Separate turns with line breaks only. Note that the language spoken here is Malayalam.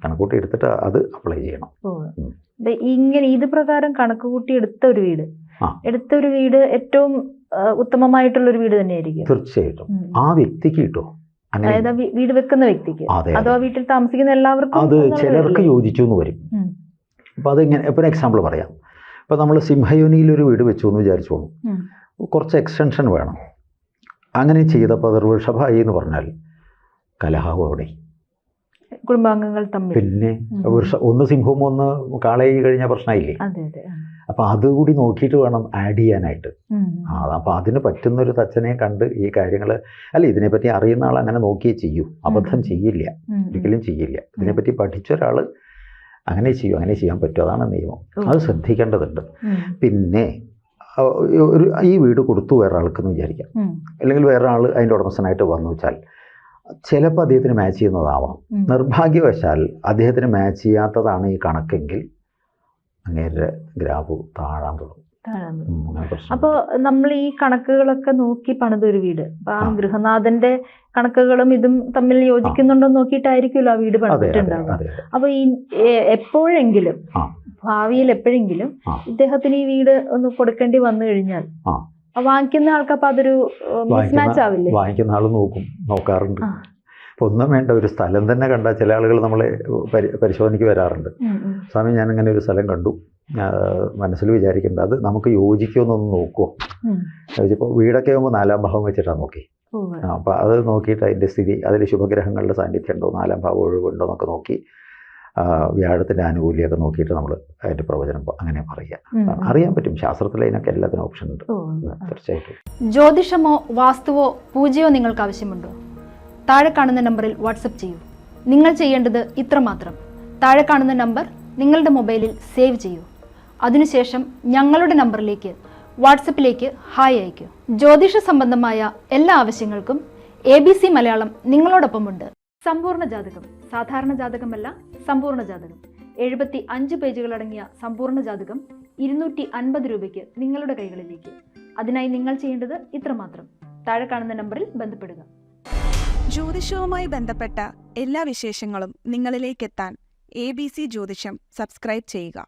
കണക്കൂട്ടി എടുത്തിട്ട് അത് അപ്ലൈ ചെയ്യണം.
ഇങ്ങനെ ഇത് പ്രകാരം കണക്ക് കൂട്ടി എടുത്ത ഒരു വീട് ഏറ്റവും ഉത്തമമായിട്ടുള്ള ഒരു വീട് തന്നെയായിരിക്കും.
തീർച്ചയായിട്ടും ആ വ്യക്തിക്ക് കിട്ടുമോ,
അതായത് വീട് വെക്കുന്ന വ്യക്തിക്ക്, അതോ വീട്ടിൽ താമസിക്കുന്ന എല്ലാവർക്കും
അത് ചിലർക്ക് യോജിച്ചു എന്ന് വരും. അപ്പോൾ അതിങ്ങനെ ഇപ്പോൾ ഒരു എക്സാമ്പിൾ പറയാം. ഇപ്പോൾ നമ്മൾ സിംഹയോനിയിൽ ഒരു വീട് വെച്ചു എന്ന് വിചാരിച്ചോളൂ, കുറച്ച് എക്സ്റ്റൻഷൻ വേണം. അങ്ങനെ ചെയ്തപ്പോൾ അത് വൃഷഭായി എന്ന് പറഞ്ഞാൽ കലഹാവും അവിടെ,
കുടുംബാംഗങ്ങൾ തമ്മിൽ.
പിന്നെ ഒന്ന് സിംഹവും ഒന്ന് കാളയായി കഴിഞ്ഞാൽ പ്രശ്നമായില്ലേ. അപ്പോൾ അതുകൂടി നോക്കിയിട്ട് വേണം ആഡ് ചെയ്യാനായിട്ട്. അപ്പോൾ അതിന് പറ്റുന്നൊരു തച്ചനെ കണ്ട് ഈ കാര്യങ്ങൾ, അല്ല ഇതിനെപ്പറ്റി അറിയുന്ന ആൾ അങ്ങനെ നോക്കിയേ ചെയ്യൂ, അബദ്ധം ചെയ്യില്ല, ഒരിക്കലും ചെയ്യില്ല. ഇതിനെപ്പറ്റി പഠിച്ച ഒരാൾ അങ്ങനെ ചെയ്യൂ, അങ്ങനെ ചെയ്യാൻ പറ്റും, അതാണ് നിയമം. അത് ശ്രദ്ധിക്കേണ്ടതുണ്ട്. പിന്നെ ഈ വീട് കൊടുത്തു വേറെ ആൾക്കെന്ന് വിചാരിക്കാം, അല്ലെങ്കിൽ വേറെ ആൾ അതിൻ്റെ ഉടമസ്ഥനായിട്ട് വന്നു വെച്ചാൽ ചിലപ്പോൾ അദ്ദേഹത്തിന് മാച്ച് ചെയ്യുന്നതാവാം. നിർഭാഗ്യവശാൽ അദ്ദേഹത്തിന് മാച്ച് ചെയ്യാത്തതാണ് ഈ കണക്കെങ്കിൽ അങ്ങേരുടെ ഗ്രാഫ് താഴാൻ തുടങ്ങും.
അപ്പോൾ നമ്മൾ ഈ കണക്കുകളൊക്കെ നോക്കി പണിതൊരു വീട്, ഗൃഹനാഥന്റെ കണക്കുകളും ഇതും തമ്മിൽ യോജിക്കുന്നുണ്ടോ നോക്കിയിട്ടായിരിക്കുമല്ലോ ആ വീട് പണിതിട്ടുണ്ടാവുക. അപ്പൊ ഈ എപ്പോഴെങ്കിലും ഭാവിയിൽ എപ്പോഴെങ്കിലും ഇദ്ദേഹത്തിന് ഈ വീട് ഒന്ന് കൊടുക്കേണ്ടി വന്നു കഴിഞ്ഞാൽ വാങ്ങിക്കുന്ന ആൾക്ക് അപ്പൊ അതൊരു മിസ്മാച്ച് ആവില്ലേ?
വാങ്ങിക്കുന്ന ആൾ നോക്കാറുണ്ട്. അപ്പോൾ ഒന്നും വേണ്ട, ഒരു സ്ഥലം തന്നെ കണ്ടാൽ ചില ആളുകൾ നമ്മളെ പരിശോധനയ്ക്ക് വരാറുണ്ട്. സ്വാമി ഞാനിങ്ങനെ ഒരു സ്ഥലം കണ്ടു, മനസ്സിൽ വിചാരിക്കേണ്ട അത് നമുക്ക് യോജിക്കുമെന്നൊന്ന് നോക്കുമോ ചോദിച്ചപ്പോൾ വീടൊക്കെ ആകുമ്പോൾ 4ാം ഭാവം വെച്ചിട്ടാണ് നോക്കി. അപ്പോൾ അത് നോക്കിയിട്ട് അതിൻ്റെ സ്ഥിതി, അതിൽ ശുഭഗ്രഹങ്ങളുടെ സാന്നിധ്യം ഉണ്ടോ, 4ാം ഭാവം ഒഴിവുണ്ടോ എന്നൊക്കെ നോക്കി, വ്യാഴത്തിൻ്റെ ആനുകൂല്യമൊക്കെ നോക്കിയിട്ട് നമ്മൾ അതിൻ്റെ പ്രവചനം അങ്ങനെ പറയുക. അറിയാൻ പറ്റും, ശാസ്ത്രത്തിൽ അതിനൊക്കെ എല്ലാത്തിനും ഓപ്ഷൻ ഉണ്ട്. തീർച്ചയായിട്ടും.
ജ്യോതിഷമോ വാസ്തുവോ പൂജയോ നിങ്ങൾക്ക് ആവശ്യമുണ്ടോ? താഴെ കാണുന്ന നമ്പറിൽ വാട്സപ്പ് ചെയ്യൂ. നിങ്ങൾ ചെയ്യേണ്ടത് ഇത്രമാത്രം: താഴെ കാണുന്ന നമ്പർ നിങ്ങളുടെ മൊബൈലിൽ സേവ് ചെയ്യൂ. അതിനുശേഷം ഞങ്ങളുടെ നമ്പറിലേക്ക് വാട്സപ്പിലേക്ക് ഹായ് അയയ്ക്കൂ. ജ്യോതിഷ സംബന്ധമായ എല്ലാ ആവശ്യങ്ങൾക്കും ABC മലയാളം നിങ്ങളോടൊപ്പമുണ്ട്. സമ്പൂർണ്ണ ജാതകം, സാധാരണ ജാതകമല്ല, സമ്പൂർണ്ണ ജാതകം. 75 പേജുകളടങ്ങിയ സമ്പൂർണ്ണ ജാതകം 250 രൂപയ്ക്ക് നിങ്ങളുടെ കൈകളിലേക്ക്. അതിനായി നിങ്ങൾ ചെയ്യേണ്ടത് ഇത്രമാത്രം: താഴെ കാണുന്ന നമ്പറിൽ ബന്ധപ്പെടുക.
ജ്യോതിഷവുമായി ബന്ധപ്പെട്ട എല്ലാ വിശേഷങ്ങളും നിങ്ങളിലേക്കെത്താൻ ABC ജ്യോതിഷം സബ്സ്ക്രൈബ് ചെയ്യുക.